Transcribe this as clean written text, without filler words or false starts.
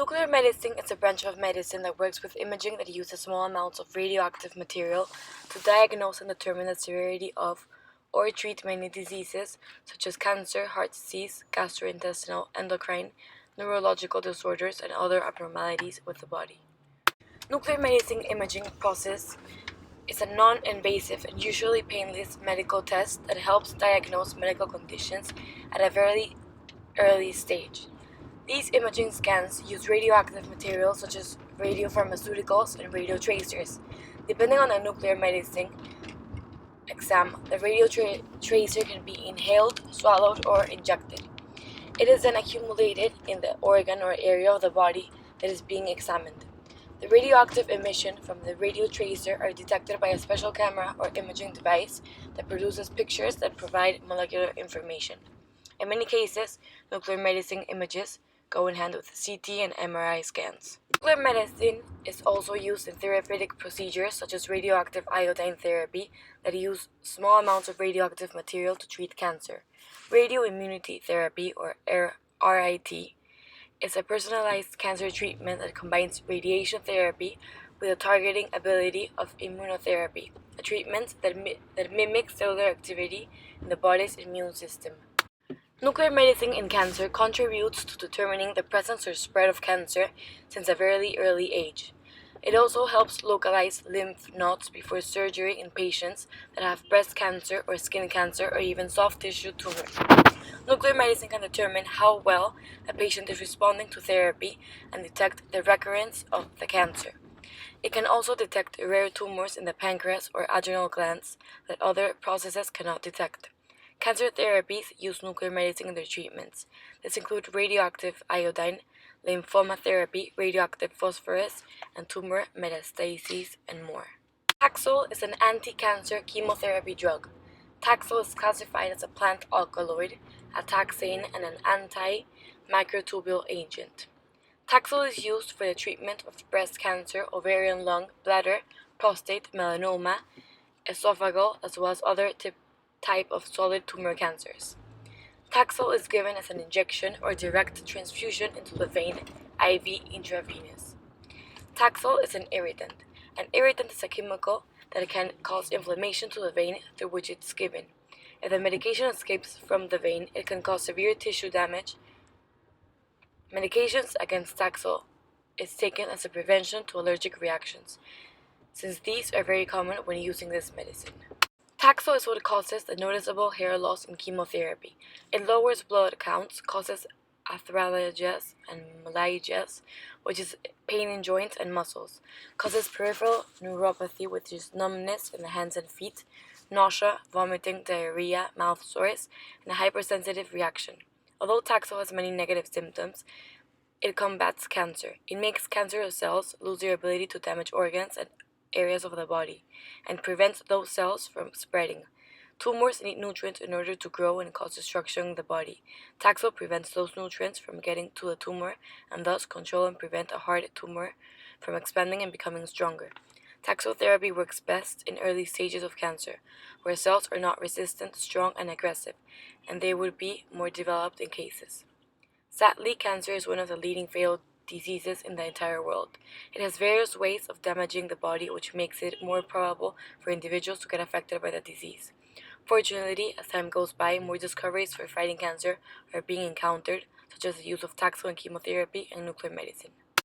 Nuclear medicine is a branch of medicine that works with imaging that uses small amounts of radioactive material to diagnose and determine the severity of or treat many diseases such as cancer, heart disease, gastrointestinal, endocrine, neurological disorders, and other abnormalities with the body. Nuclear medicine imaging process is a non-invasive and usually painless medical test that helps diagnose medical conditions at a very early stage. These imaging scans use radioactive materials such as radiopharmaceuticals and radiotracers. Depending on the nuclear medicine exam, the radiotracer can be inhaled, swallowed, or injected. It is then accumulated in the organ or area of the body that is being examined. The radioactive emission from the radiotracer are detected by a special camera or imaging device that produces pictures that provide molecular information. In many cases, nuclear medicine images go in hand with CT and MRI scans. Nuclear medicine is also used in therapeutic procedures such as radioactive iodine therapy that use small amounts of radioactive material to treat cancer. Radioimmunity therapy, or RIT, is a personalized cancer treatment that combines radiation therapy with the targeting ability of immunotherapy, a treatment that mimics cellular activity in the body's immune system. Nuclear medicine in cancer contributes to determining the presence or spread of cancer since a very early age. It also helps localize lymph nodes before surgery in patients that have breast cancer or skin cancer or even soft tissue tumors. Nuclear medicine can determine how well a patient is responding to therapy and detect the recurrence of the cancer. It can also detect rare tumors in the pancreas or adrenal glands that other processes cannot detect. Cancer therapies use nuclear medicine in their treatments. This include radioactive iodine, lymphoma therapy, radioactive phosphorus, and tumor metastases, and more. Taxol is an anti-cancer chemotherapy drug. Taxol is classified as a plant alkaloid, a taxane, and an anti-microtubule agent. Taxol is used for the treatment of breast cancer, ovarian, lung, bladder, prostate, melanoma, esophageal, as well as other type of solid tumor cancers. Taxol is given as an injection or direct transfusion into the vein, IV intravenous. Taxol is an irritant. An irritant is a chemical that can cause inflammation to the vein through which it's given. If the medication escapes from the vein, it can cause severe tissue damage. Medications against Taxol is taken as a prevention to allergic reactions, since these are very common when using this medicine. Taxol is what causes the noticeable hair loss in chemotherapy. It lowers blood counts, causes arthralgias and myalgias, which is pain in joints and muscles, causes peripheral neuropathy, which is numbness in the hands and feet, nausea, vomiting, diarrhea, mouth sores, and a hypersensitive reaction. Although Taxol has many negative symptoms, it combats cancer. It makes cancerous cells lose their ability to damage organs and areas of the body, and prevents those cells from spreading. Tumors need nutrients in order to grow and cause destruction in the body. Taxol prevents those nutrients from getting to the tumor and thus control and prevent a hard tumor from expanding and becoming stronger. Taxol therapy works best in early stages of cancer, where cells are not resistant, strong, and aggressive, and they would be more developed in cases. Sadly, cancer is one of the leading fatal diseases in the entire world. It has various ways of damaging the body, which makes it more probable for individuals to get affected by the disease. Fortunately, as time goes by, more discoveries for fighting cancer are being encountered, such as the use of Taxol in chemotherapy and nuclear medicine.